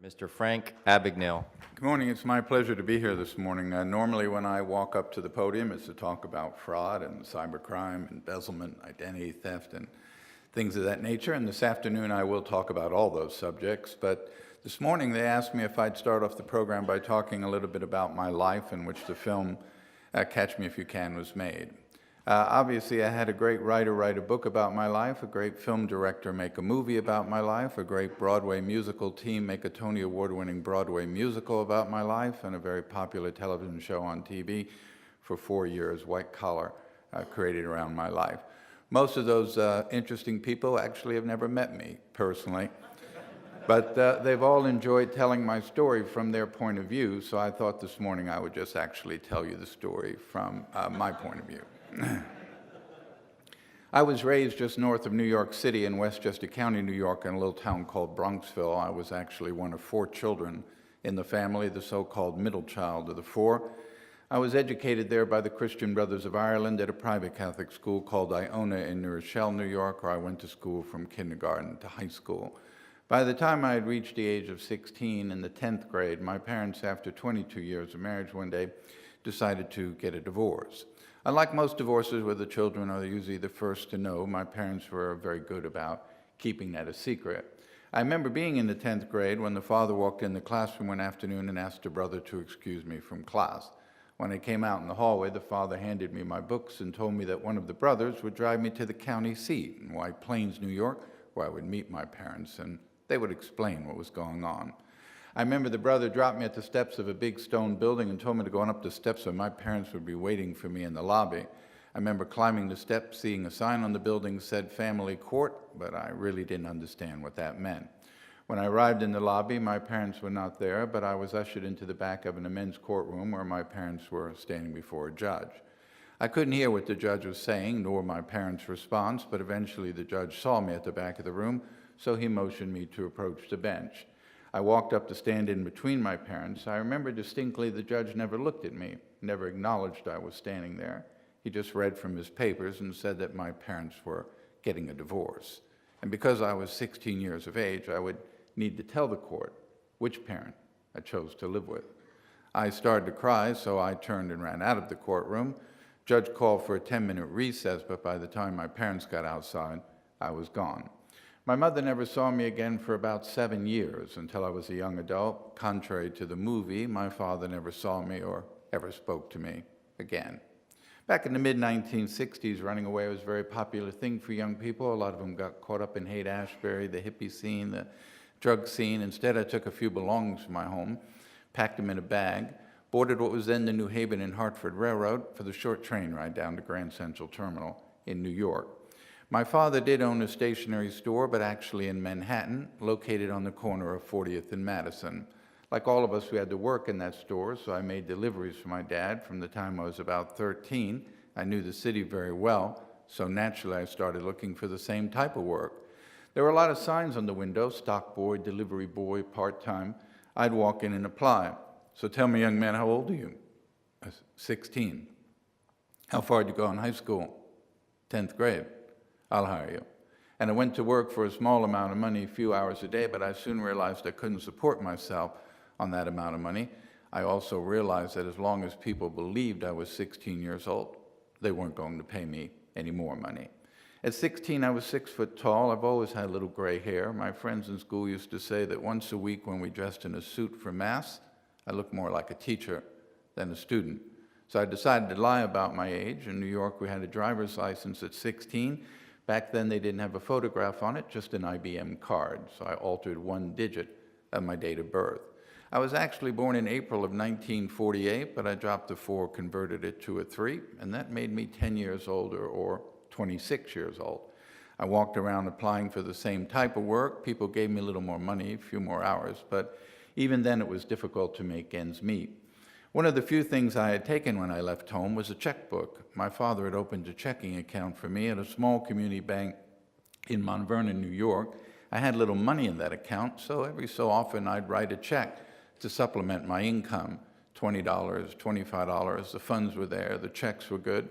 Mr. Frank Abagnale. Good morning. It's my pleasure to be here this morning. Normally when I walk up to the podium, it's to talk about fraud and cybercrime, embezzlement, identity theft, and things of that nature. And this afternoon I will talk about all those subjects. But this morning they asked me if I'd start off the program by talking a little bit about my life in which the film Catch Me If You Can was made. Obviously, I had a great writer write a book about my life, a great film director make a movie about my life, a great Broadway musical team make a Tony Award-winning Broadway musical about my life, and a very popular television show on TV for 4 years, White Collar, created around my life. Most of those interesting people actually have never met me personally, but they've all enjoyed telling my story from their point of view, so I thought this morning I would just actually tell you the story from my point of view. I was raised just north of New York City in Westchester County, New York, in a little town called Bronxville. I was actually one of 4 children in the family, the so-called middle child of the 4. I was educated there by the Christian Brothers of Ireland at a private Catholic school called Iona in New Rochelle, New York, where I went to school from kindergarten to high school. By the time I had reached the age of 16 in the 10th grade, my parents, after 22 years of marriage one day, decided to get a divorce. Unlike most divorces where the children are usually the first to know, my parents were very good about keeping that a secret. I remember being in the 10th grade when the father walked in the classroom one afternoon and asked a brother to excuse me from class. When I came out in the hallway, the father handed me my books and told me that one of the brothers would drive me to the county seat in White Plains, New York, where I would meet my parents, and they would explain what was going on. I remember the brother dropped me at the steps of a big stone building and told me to go on up the steps so my parents would be waiting for me in the lobby. I remember climbing the steps, seeing a sign on the building said family court, but I really didn't understand what that meant. When I arrived in the lobby, my parents were not there, but I was ushered into the back of an immense courtroom where my parents were standing before a judge. I couldn't hear what the judge was saying, nor my parents' response, but eventually the judge saw me at the back of the room, so he motioned me to approach the bench. I walked up to stand in between my parents. I remember distinctly the judge never looked at me, never acknowledged I was standing there. He just read from his papers and said that my parents were getting a divorce. And because I was 16 years of age, I would need to tell the court which parent I chose to live with. I started to cry, so I turned and ran out of the courtroom. Judge called for a 10-minute recess, but by the time my parents got outside, I was gone. My mother never saw me again for about 7 years until I was a young adult. Contrary to the movie, my father never saw me or ever spoke to me again. Back in the mid-1960s, running away was a very popular thing for young people. A lot of them got caught up in Haight-Ashbury, the hippie scene, the drug scene. Instead, I took a few belongings from my home, packed them in a bag, boarded what was then the New Haven and Hartford Railroad for the short train ride down to Grand Central Terminal in New York. My father did own a stationery store, but actually in Manhattan, located on the corner of 40th and Madison. Like all of us, we had to work in that store, so I made deliveries for my dad from the time I was about 13. I knew the city very well, so naturally I started looking for the same type of work. There were a lot of signs on the window: stock boy, delivery boy, part-time. I'd walk in and apply. So tell me, young man, how old are you? 16. How far did you go in high school? 10th grade. I'll hire you. And I went to work for a small amount of money, a few hours a day, but I soon realized I couldn't support myself on that amount of money. I also realized that as long as people believed I was 16 years old, they weren't going to pay me any more money. At 16, I was 6 foot tall. I've always had little gray hair. My friends in school used to say that once a week when we dressed in a suit for mass, I looked more like a teacher than a student. So I decided to lie about my age. In New York, we had a driver's license at 16. Back then, they didn't have a photograph on it, just an IBM card, so I altered 1 digit of my date of birth. I was actually born in April of 1948, but I dropped the 4, converted it to a 3, and that made me 10 years older, or 26 years old. I walked around applying for the same type of work. People gave me a little more money, a few more hours, but even then it was difficult to make ends meet. One of the few things I had taken when I left home was a checkbook. My father had opened a checking account for me at a small community bank in Mount Vernon, New York. I had little money in that account, so every so often I'd write a check to supplement my income, $20, $25. The funds were there, the checks were good.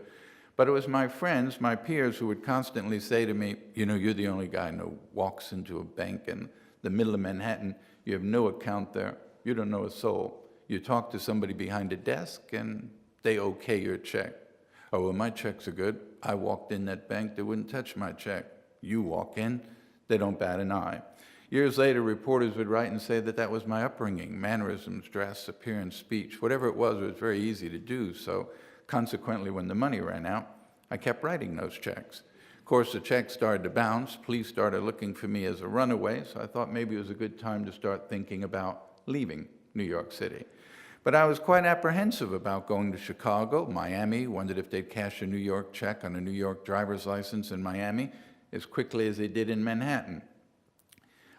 But it was my friends, my peers, who would constantly say to me, you know, you're the only guy who walks into a bank in the middle of Manhattan. You have no account there. You don't know a soul. You talk to somebody behind a desk, and they okay your check. Oh, well, my checks are good. I walked in that bank, they wouldn't touch my check. You walk in, they don't bat an eye. Years later, reporters would write and say that that was my upbringing, mannerisms, dress, appearance, speech. Whatever it was very easy to do. So consequently, when the money ran out, I kept writing those checks. Of course, the checks started to bounce. Police started looking for me as a runaway, so I thought maybe it was a good time to start thinking about leaving New York City. But I was quite apprehensive about going to Chicago, Miami, wondered if they'd cash a New York check on a New York driver's license in Miami as quickly as they did in Manhattan.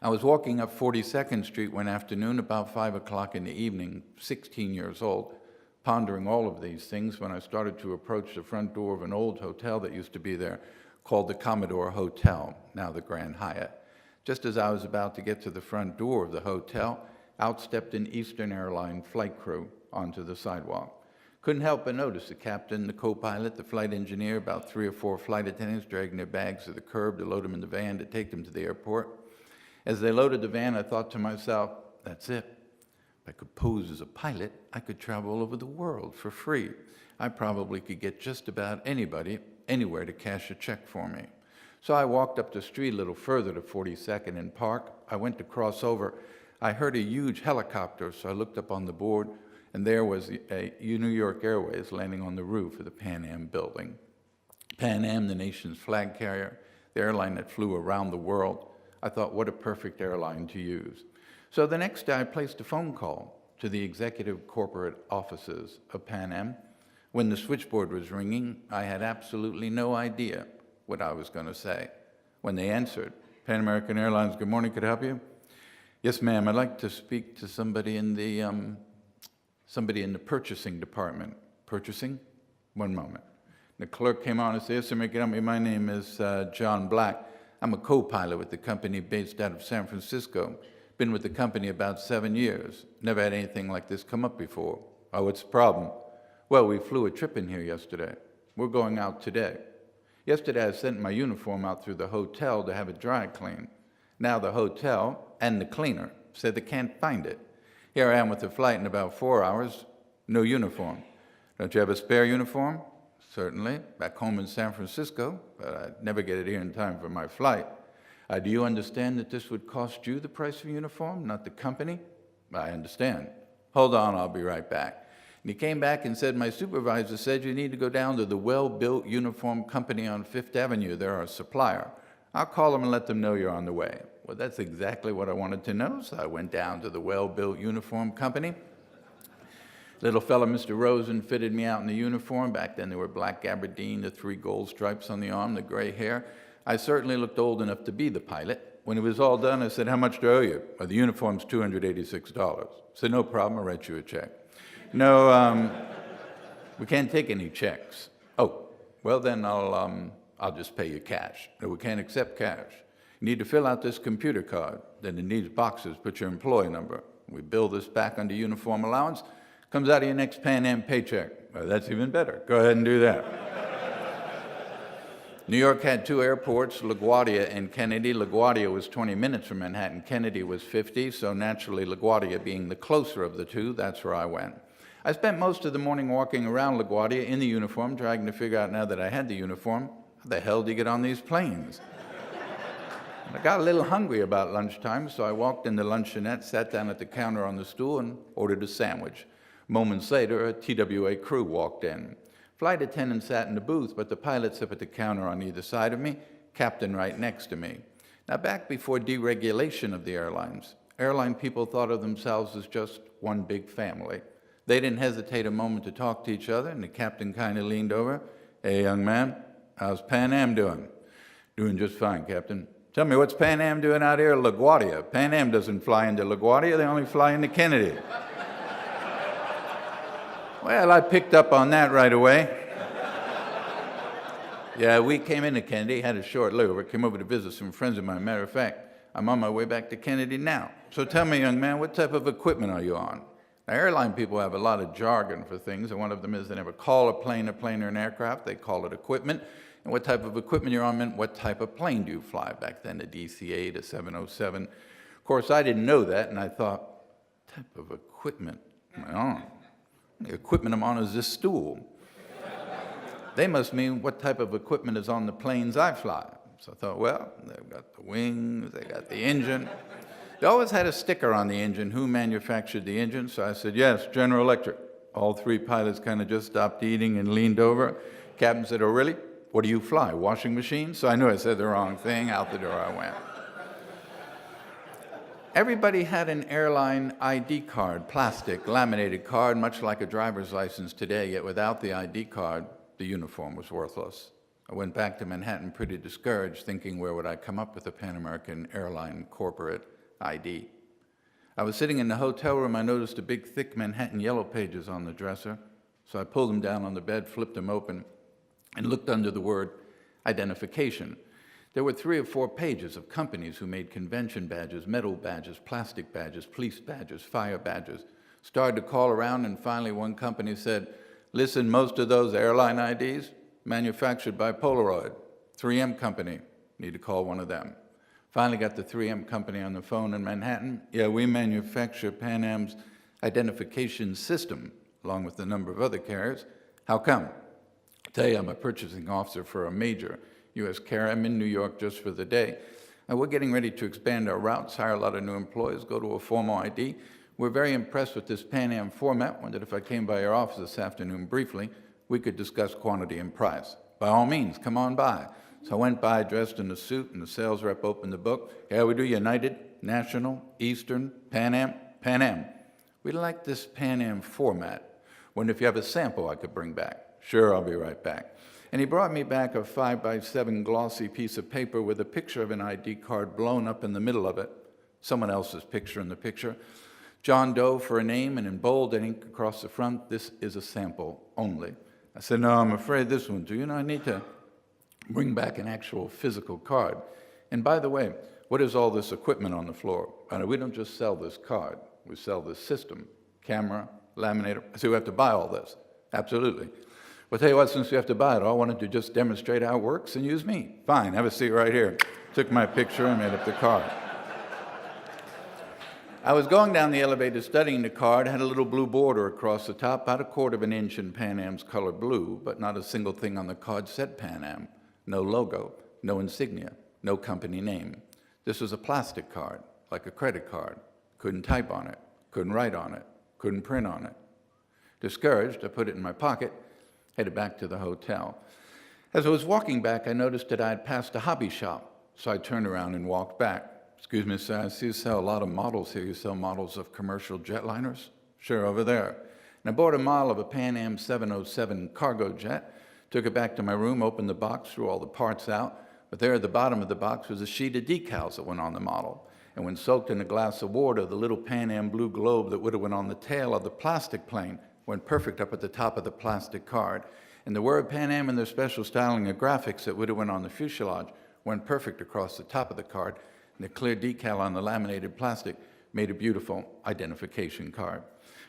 I was walking up 42nd Street one afternoon about 5 o'clock in the evening, 16 years old, pondering all of these things when I started to approach the front door of an old hotel that used to be there called the Commodore Hotel, now the Grand Hyatt. Just as I was about to get to the front door of the hotel, out stepped an Eastern Airline flight crew onto the sidewalk. Couldn't help but notice the captain, the co-pilot, the flight engineer, about 3 or 4 flight attendants dragging their bags to the curb to load them in the van to take them to the airport. As they loaded the van, I thought to myself, that's it. If I could pose as a pilot, I could travel all over the world for free. I probably could get just about anybody, anywhere to cash a check for me. So I walked up the street a little further to 42nd and Park. I went to cross over. I heard a huge helicopter, so I looked up on the board, and there was New York Airways landing on the roof of the Pan Am building. Pan Am, the nation's flag carrier, the airline that flew around the world. I thought, what a perfect airline to use. So the next day, I placed a phone call to the executive corporate offices of Pan Am. When the switchboard was ringing, I had absolutely no idea what I was going to say. When they answered, Pan American Airlines, good morning, could I help you? Yes, ma'am, I'd like to speak to somebody in the purchasing department. Purchasing? One moment. The clerk came on and said, yes, sir, may I help me? My name is John Black. I'm a co-pilot with the company based out of San Francisco. Been with the company about 7 years. Never had anything like this come up before. Oh, what's the problem? Well, we flew a trip in here yesterday. We're going out today. Yesterday, I sent my uniform out through the hotel to have it dry cleaned. Now the hotel and the cleaner said they can't find it. Here I am with the flight in about 4 hours, no uniform. Don't you have a spare uniform? Certainly, back home in San Francisco, but I'd never get it here in time for my flight. Do you understand that this would cost you the price of a uniform, not the company? I understand. Hold on, I'll be right back. And he came back and said, my supervisor said you need to go down to the Well-Built Uniform Company on 5th Avenue. They're our supplier. I'll call them and let them know you're on the way. Well, that's exactly what I wanted to know, so I went down to the Well-Built Uniform Company. Little fella, Mr. Rosen, fitted me out in the uniform. Back then, they were black gabardine, the 3 gold stripes on the arm, the gray hair. I certainly looked old enough to be the pilot. When it was all done, I said, how much do I owe you? Well, the uniform's $286. I said, no problem, I'll write you a check. No, we can't take any checks. Oh, well, then I'll just pay you cash. No, we can't accept cash. You need to fill out this computer card. Then in these boxes, put your employee number. We bill this back under uniform allowance. Comes out of your next Pan Am paycheck. Well, that's even better. Go ahead and do that. New York had 2 airports, LaGuardia and Kennedy. LaGuardia was 20 minutes from Manhattan. Kennedy was 50, so naturally LaGuardia being the closer of the 2, that's where I went. I spent most of the morning walking around LaGuardia in the uniform, trying to figure out now that I had the uniform, how the hell do you get on these planes? I got a little hungry about lunchtime, so I walked in the luncheonette, sat down at the counter on the stool, and ordered a sandwich. Moments later, a TWA crew walked in. Flight attendant sat in the booth, but the pilot sat at the counter on either side of me, captain right next to me. Now, back before deregulation of the airlines, airline people thought of themselves as just one big family. They didn't hesitate a moment to talk to each other, and the captain kind of leaned over. Hey, young man, how's Pan Am doing? Doing just fine, Captain. Tell me, what's Pan Am doing out here at LaGuardia? Pan Am doesn't fly into LaGuardia, they only fly into Kennedy. Well, I picked up on that right away. Yeah, we came into Kennedy, had a short layover, came over to visit some friends of mine. Matter of fact, I'm on my way back to Kennedy now. So tell me, young man, what type of equipment are you on? Now, airline people have a lot of jargon for things, and one of them is they never call a plane or an aircraft, they call it equipment. And what type of equipment you're on meant what type of plane do you fly? Back then, the DC-8, a 707. Of course, I didn't know that, and I thought, what type of equipment am I on? The equipment I'm on is this stool. They must mean what type of equipment is on the planes I fly. So I thought, well, they've got the wings, they got the engine. They always had a sticker on the engine, who manufactured the engine. So I said, yes, General Electric. All three pilots kind of just stopped eating and leaned over. Captain said, oh, really? What do you fly, washing machine? So I knew I said the wrong thing. Out the door I went. Everybody had an airline ID card, plastic, laminated card, much like a driver's license today, yet without the ID card, the uniform was worthless. I went back to Manhattan pretty discouraged, thinking where would I come up with a Pan American airline corporate ID. I was sitting in the hotel room. I noticed a big, thick Manhattan Yellow Pages on the dresser. So I pulled them down on the bed, flipped them open, and looked under the word identification. There were 3 or 4 pages of companies who made convention badges, metal badges, plastic badges, police badges, fire badges. Started to call around, and finally one company said, listen, most of those airline IDs manufactured by Polaroid, 3M company, need to call one of them. Finally got the 3M company on the phone in Manhattan. Yeah, we manufacture Pan Am's identification system, along with a number of other carriers. How come? I tell you, I'm a purchasing officer for a major U.S. carrier. I'm in New York just for the day. And we're getting ready to expand our routes, hire a lot of new employees, go to a formal ID. We're very impressed with this Pan Am format. Wondered if I came by your office this afternoon briefly, we could discuss quantity and price. By all means, come on by. So I went by dressed in a suit, and the sales rep opened the book. Yeah, we do United, National, Eastern, Pan Am, Pan Am. We like this Pan Am format. Wonder if you have a sample I could bring back. Sure, I'll be right back. And he brought me back a 5x7 glossy piece of paper with a picture of an ID card blown up in the middle of it. Someone else's picture in the picture. John Doe for a name, and in bold ink across the front, this is a sample only. I said, no, I'm afraid this one, do you know, I need to bring back an actual physical card. And by the way, what is all this equipment on the floor? We don't just sell this card, we sell this system, camera, laminator. I said, we have to buy all this. Absolutely. Well, tell you what, since we have to buy it all, I wanted to just demonstrate how it works and use me. Fine, have a seat right here. Took my picture and made up the card. I was going down the elevator studying the card, had a little blue border across the top, about 1/4 inch in Pan Am's color blue, but not a single thing on the card said Pan Am. No logo, no insignia, no company name. This was a plastic card, like a credit card. Couldn't type on it, couldn't write on it, couldn't print on it. Discouraged, I put it in my pocket, headed back to the hotel. As I was walking back, I noticed that I had passed a hobby shop, so I turned around and walked back. Excuse me, sir, I see you sell a lot of models here. You sell models of commercial jetliners? Sure, over there. And I bought a model of a Pan Am 707 cargo jet, took it back to my room, opened the box, threw all the parts out, but there at the bottom of the box was a sheet of decals that went on the model. And when soaked in a glass of water, the little Pan Am blue globe that would have went on the tail of the plastic plane went perfect up at the top of the plastic card. And the word Pan Am and their special styling and graphics that would have went on the fuselage went perfect across the top of the card. And the clear decal on the laminated plastic made a beautiful identification card.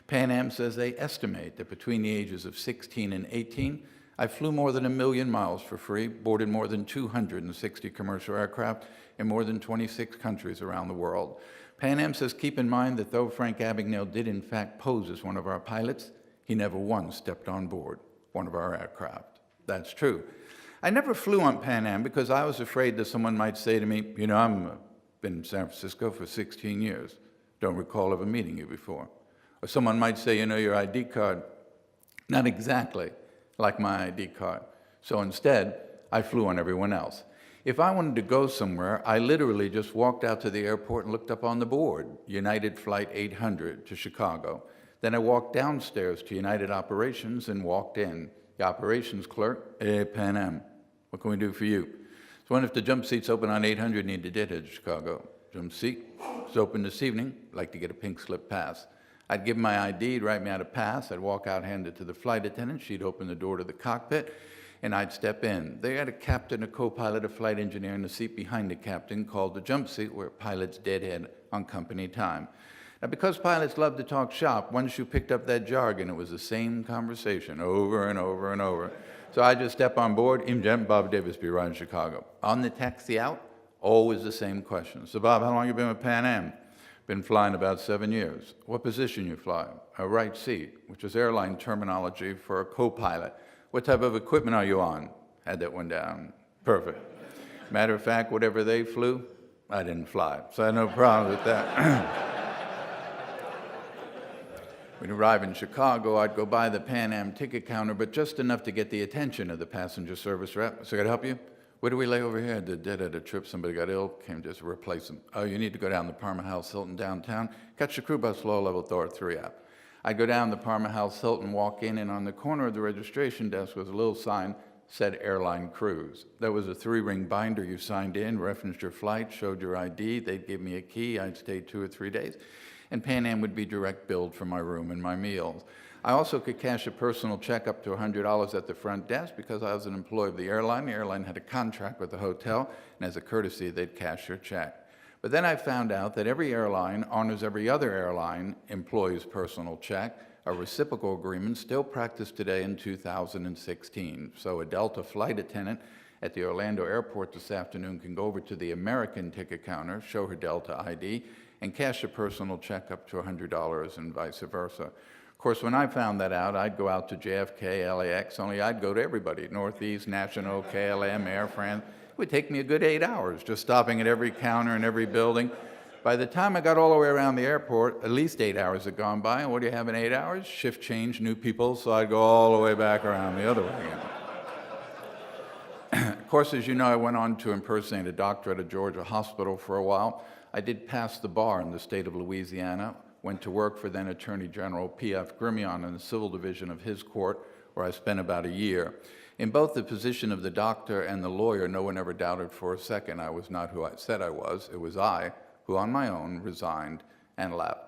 Pan Am says they estimate that between the ages of 16 and 18, I flew more than 1 million miles for free, boarded more than 260 commercial aircraft in more than 26 countries around the world. Pan Am says keep in mind that though Frank Abagnale did in fact pose as one of our pilots, he never once stepped on board one of our aircraft. That's true. I never flew on Pan Am because I was afraid that someone might say to me, you know, I've been in San Francisco for 16 years. Don't recall ever meeting you before. Or someone might say, you know, your ID card, not exactly like my ID card. So instead, I flew on everyone else. If I wanted to go somewhere, I literally just walked out to the airport and looked up on the board, United Flight 800 to Chicago. Then I walked downstairs to United Operations and walked in. The operations clerk, hey, Pan Am, what can we do for you? So I wonder if the jump seat's open on 800, need to head to Chicago. Jump seat is open this evening, like to get a pink slip pass. I'd give my ID, he'd write me out a pass, I'd walk out, hand it to the flight attendant, she'd open the door to the cockpit, and I'd step in. They had a captain, a co-pilot, a flight engineer, and the seat behind the captain called the jump seat, where pilots deadhead on company time. Now, because pilots love to talk shop, once you picked up that jargon, it was the same conversation over and over and over. So I just step on board, Bob Davis, be right in Chicago. On the taxi out, always the same question. So Bob, how long have you been with Pan Am? Been flying about 7 years. What position you fly? A right seat, which is airline terminology for a co-pilot. What type of equipment are you on? Had that one down. Perfect. Matter of fact, whatever they flew, I didn't fly, so I had no problem with that. We'd arrive in Chicago, I'd go by the Pan Am ticket counter, but just enough to get the attention of the passenger service rep. So, can I help you? Where do we lay over here? Did at a trip, somebody got ill, came just to replace them. Oh, you need to go down the Parma House Hilton downtown. Catch the crew bus low level door 3 up. I'd go down the Parma House Hilton, walk in, and on the corner of the registration desk was a little sign said airline cruise. There was a 3-ring binder. You signed in, referenced your flight, showed your ID. They'd give me a key. I'd stay 2 or 3 days. And Pan Am would be direct billed for my room and my meals. I also could cash a personal check up to $100 at the front desk because I was an employee of the airline. The airline had a contract with the hotel, and as a courtesy, they'd cash your check. But then I found out that every airline honors every other airline employee's personal check. A reciprocal agreement still practiced today in 2016. So a Delta flight attendant at the Orlando airport this afternoon can go over to the American ticket counter, show her Delta ID, and cash a personal check up to $100 and vice versa. Of course, when I found that out, I'd go out to JFK, LAX, only I'd go to everybody, Northeast, National, KLM, Air France. It would take me a good 8 hours just stopping at every counter in every building. By the time I got all the way around the airport, at least 8 hours had gone by. And what do you have in 8 hours? Shift change, new people, so I'd go all the way back around the other way again. Of course, as you know, I went on to impersonate a doctor at a Georgia hospital for a while. I did pass the bar in the state of Louisiana, went to work for then Attorney General P.F. Grimion in the civil division of his court, where I spent about a year. In both the position of the doctor and the lawyer, no one ever doubted for a second I was not who I said I was. It was I who on my own resigned and left.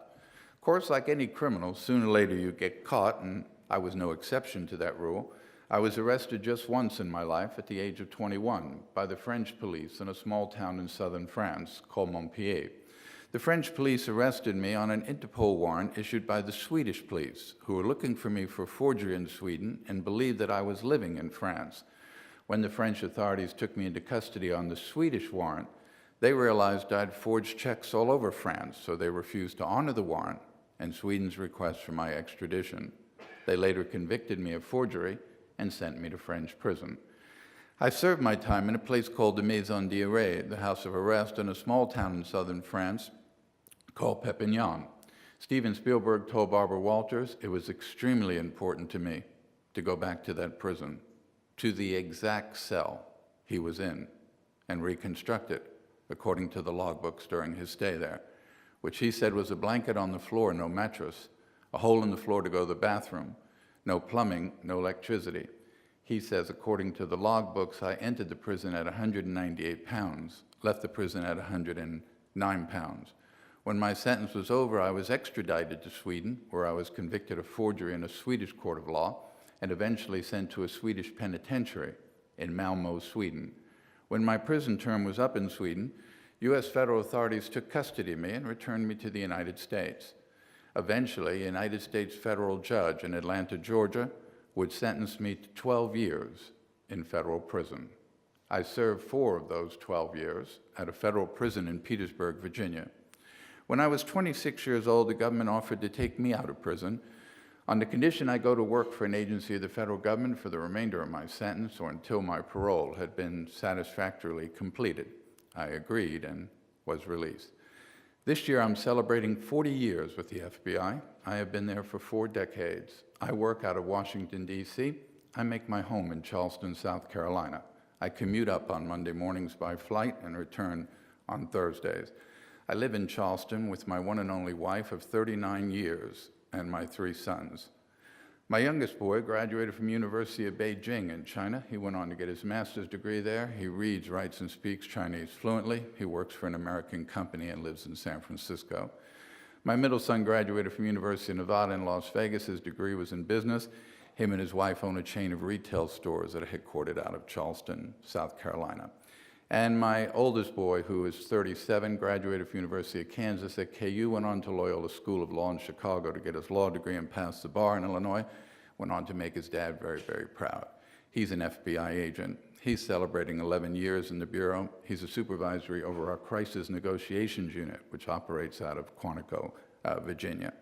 Of course, like any criminal, sooner or later you get caught, and I was no exception to that rule. I was arrested just once in my life at the age of 21 by the French police in a small town in southern France called Montpellier. The French police arrested me on an Interpol warrant issued by the Swedish police, who were looking for me for forgery in Sweden and believed that I was living in France. When the French authorities took me into custody on the Swedish warrant, they realized I'd forged checks all over France, so they refused to honor the warrant and Sweden's request for my extradition. They later convicted me of forgery and sent me to French prison. I served my time in a place called the Maison d'Arrêt, the house of arrest, in a small town in southern France called Perpignan. Steven Spielberg told Barbara Walters it was extremely important to me to go back to that prison, to the exact cell he was in, and reconstruct it according to the logbooks during his stay there, which he said was a blanket on the floor, no mattress, a hole in the floor to go to the bathroom, no plumbing, no electricity. He says, according to the logbooks, I entered the prison at 198 pounds, left the prison at 109 pounds. When my sentence was over, I was extradited to Sweden, where I was convicted of forgery in a Swedish court of law, and eventually sent to a Swedish penitentiary in Malmö, Sweden. When my prison term was up in Sweden, U.S. federal authorities took custody of me and returned me to the United States. Eventually, a United States federal judge in Atlanta, Georgia, would sentence me to 12 years in federal prison. I served 4 of those 12 years at a federal prison in Petersburg, Virginia. When I was 26 years old, the government offered to take me out of prison on the condition I go to work for an agency of the federal government for the remainder of my sentence or until my parole had been satisfactorily completed. I agreed and was released. This year, I'm celebrating 40 years with the FBI. I have been there for 4 decades. I work out of Washington, D.C. I make my home in Charleston, South Carolina. I commute up on Monday mornings by flight and return on Thursdays. I live in Charleston with my one and only wife of 39 years and my 3 sons. My youngest boy graduated from University of Beijing in China. He went on to get his master's degree there. He reads, writes, and speaks Chinese fluently. He works for an American company and lives in San Francisco. My middle son graduated from University of Nevada in Las Vegas. His degree was in business. Him and his wife own a chain of retail stores that are headquartered out of Charleston, South Carolina. And my oldest boy, who is 37, graduated from University of Kansas at KU, went on to Loyola School of Law in Chicago to get his law degree and pass the bar in Illinois, went on to make his dad very, very proud. He's an FBI agent. He's celebrating 11 years in the Bureau. He's a supervisory over our Crisis Negotiations Unit, which operates out of Quantico, Virginia.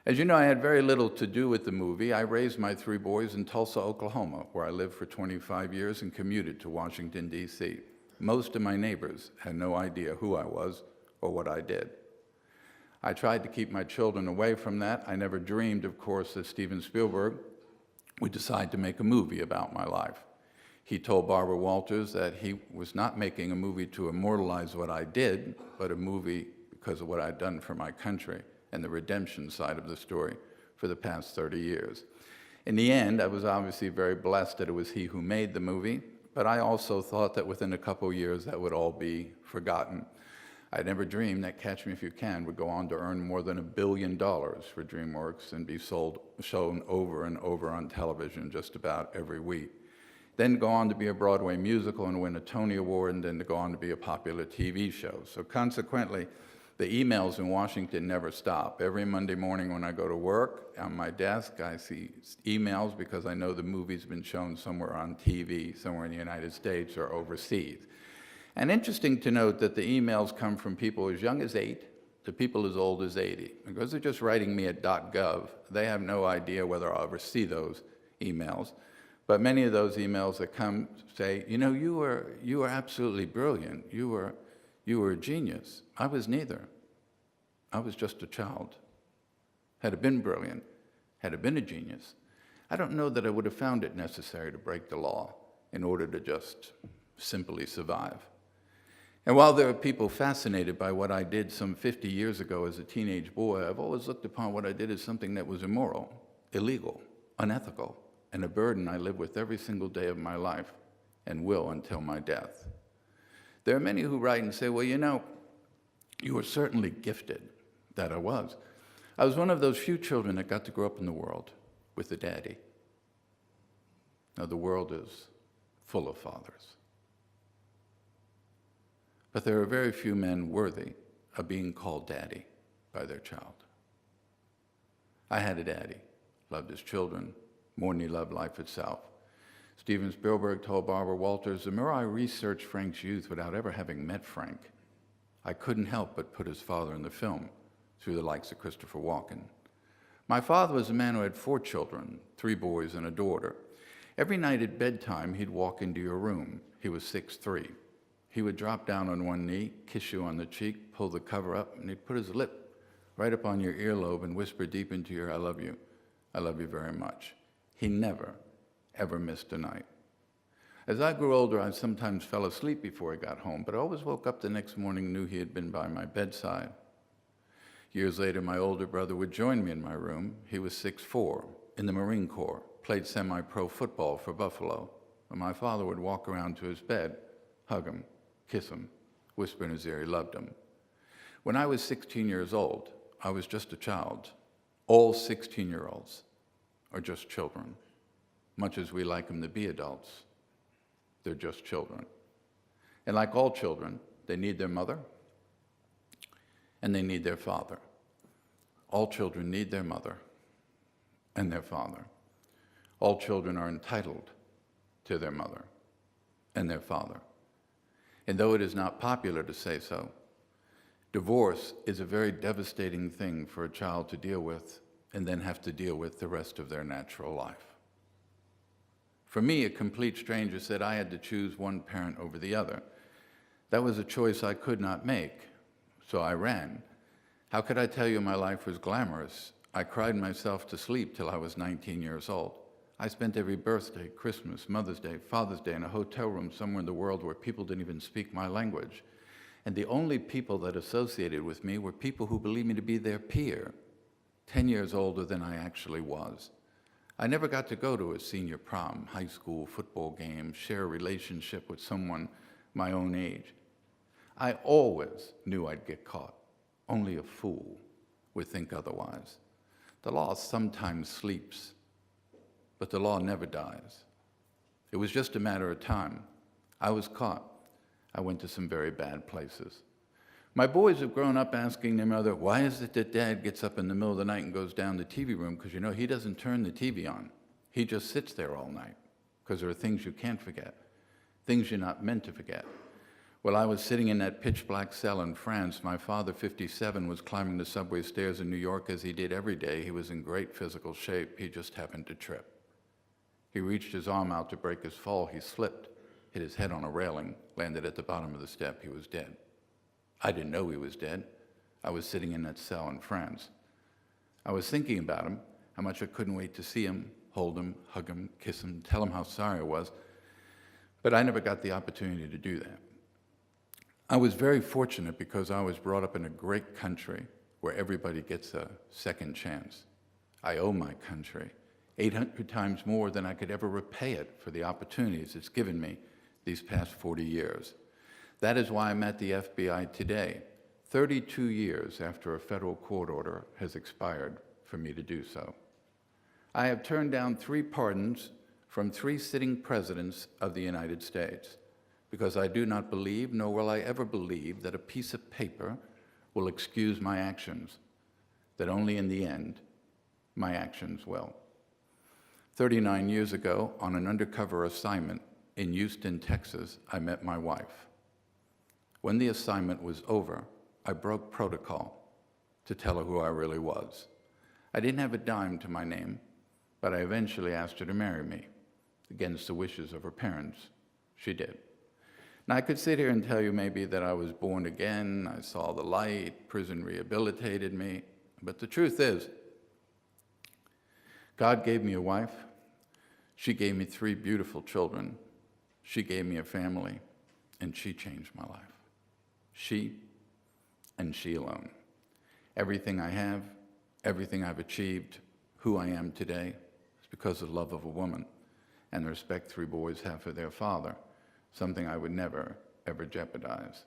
As you know, I had very little to do with the movie. I raised my 3 boys in Tulsa, Oklahoma, where I lived for 25 years and commuted to Washington, D.C. Most of my neighbors had no idea who I was or what I did. I tried to keep my children away from that. I never dreamed, of course, that Steven Spielberg would decide to make a movie about my life. He told Barbara Walters that he was not making a movie to immortalize what I did, but a movie because of what I'd done for my country and the redemption side of the story for the past 30 years. In the end, I was obviously very blessed that it was he who made the movie, but I also thought that within a couple years that would all be forgotten. I never dreamed that Catch Me If You Can would go on to earn more than $1 billion for DreamWorks and be shown over and over on television just about every week. Then go on to be a Broadway musical and win a Tony Award, and then to go on to be a popular TV show. So consequently, the emails in Washington never stop. Every Monday morning when I go to work, on my desk, I see emails because I know the movie's been shown somewhere on TV, somewhere in the United States or overseas. And interesting to note that the emails come from people as young as 8 to people as old as 80. Because they're just writing me at .gov, they have no idea whether I'll ever see those emails. But many of those emails that come say, you know, you were absolutely brilliant. You were a genius. I was neither. I was just a child. Had it been brilliant, had it been a genius, I don't know that I would have found it necessary to break the law in order to just simply survive. And while there are people fascinated by what I did some 50 years ago as a teenage boy, I've always looked upon what I did as something that was immoral, illegal, unethical, and a burden I live with every single day of my life and will until my death. There are many who write and say, well, you know, you were certainly gifted. That I was. I was one of those few children that got to grow up in the world with a daddy. Now, the world is full of fathers. But there are very few men worthy of being called daddy by their child. I had a daddy, loved his children, more than he loved life itself. Steven Spielberg told Barbara Walters, the more I researched Frank's youth without ever having met Frank, I couldn't help but put his father in the film through the likes of Christopher Walken. My father was a man who had 4 children, 3 boys and a daughter. Every night at bedtime, he'd walk into your room. He was 6'3". He would drop down on one knee, kiss you on the cheek, pull the cover up, and he'd put his lip right up on your earlobe and whisper deep into your, I love you very much. He never, ever missed a night. As I grew older, I sometimes fell asleep before he got home, but I always woke up the next morning and knew he had been by my bedside. Years later, my older brother would join me in my room. He was 6'4", in the Marine Corps, played semi-pro football for Buffalo. And my father would walk around to his bed, hug him, kiss him, whisper in his ear he loved him. When I was 16 years old, I was just a child. All 16-year-olds are just children. Much as we like them to be adults, they're just children. And like all children, they need their mother and they need their father. All children need their mother and their father. All children are entitled to their mother and their father. And though it is not popular to say so, divorce is a very devastating thing for a child to deal with and then have to deal with the rest of their natural life. For me, a complete stranger said I had to choose one parent over the other. That was a choice I could not make, so I ran. How could I tell you my life was glamorous? I cried myself to sleep till I was 19 years old. I spent every birthday, Christmas, Mother's Day, Father's Day in a hotel room somewhere in the world where people didn't even speak my language. And the only people that associated with me were people who believed me to be their peer, 10 years older than I actually was. I never got to go to a senior prom, high school, football game, share a relationship with someone my own age. I always knew I'd get caught. Only a fool would think otherwise. The law sometimes sleeps, but the law never dies. It was just a matter of time. I was caught. I went to some very bad places. My boys have grown up asking their mother, why is it that Dad gets up in the middle of the night and goes down the TV room? Because, you know, he doesn't turn the TV on. He just sits there all night, because there are things you can't forget. things you're not meant to forget. While I was sitting in that pitch-black cell in France, my father, 57, was climbing the subway stairs in New York as he did every day. He was in great physical shape. He just happened to trip. He reached his arm out to break his fall. He slipped, hit his head on a railing, landed at the bottom of the step. He was dead. I didn't know he was dead. I was sitting in that cell in France. I was thinking about him, how much I couldn't wait to see him, hold him, hug him, kiss him, tell him how sorry I was. But I never got the opportunity to do that. I was very fortunate because I was brought up in a great country where everybody gets a second chance. I owe my country 800 times more than I could ever repay it for the opportunities it's given me these past 40 years. That is why I'm at the FBI today, 32 years after a federal court order has expired for me to do so. I have turned down 3 pardons from 3 sitting presidents of the United States, because I do not believe, nor will I ever believe, that a piece of paper will excuse my actions, that only in the end, my actions will. 39 years ago, on an undercover assignment in Houston, Texas, I met my wife. When the assignment was over, I broke protocol to tell her who I really was. I didn't have a dime to my name, but I eventually asked her to marry me. Against the wishes of her parents, she did. Now, I could sit here and tell you maybe that I was born again, I saw the light, prison rehabilitated me, but the truth is, God gave me a wife, she gave me 3 beautiful children, she gave me a family, and she changed my life. She and she alone. Everything I have, everything I've achieved, who I am today, is because of the love of a woman and the respect 3 boys have for their father, something I would never, ever jeopardize.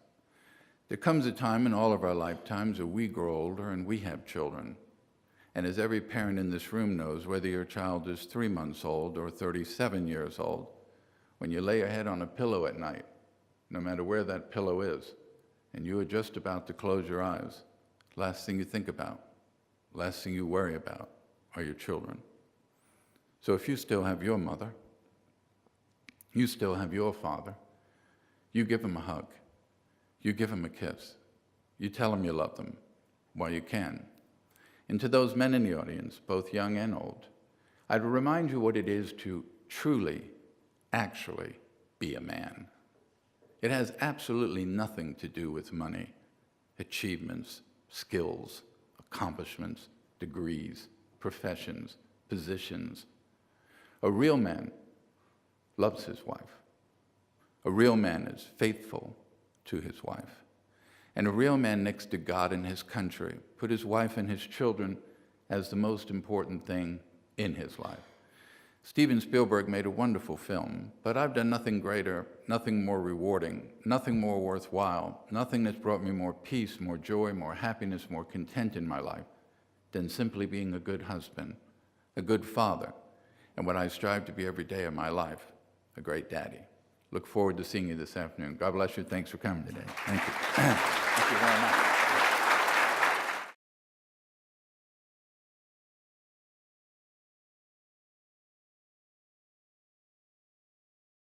There comes a time in all of our lifetimes where we grow older and we have children. And as every parent in this room knows, whether your child is 3 months old or 37 years old, when you lay your head on a pillow at night, no matter where that pillow is, and you are just about to close your eyes, last thing you think about, last thing you worry about are your children. So if you still have your mother, you still have your father, you give them a hug, you give them a kiss, you tell them you love them while you can. And to those men in the audience, both young and old, I'd remind you what it is to truly, actually be a man. It has absolutely nothing to do with money, achievements, skills, accomplishments, degrees, professions, positions. A real man loves his wife. A real man is faithful to his wife. And a real man next to God and his country put his wife and his children as the most important thing in his life. Steven Spielberg made a wonderful film, but I've done nothing greater, nothing more rewarding, nothing more worthwhile, nothing that's brought me more peace, more joy, more happiness, more content in my life than simply being a good husband, a good father, and what I strive to be every day of my life, a great daddy. Look forward to seeing you this afternoon. God bless you. Thanks for coming today. Thank you. Thank you very much.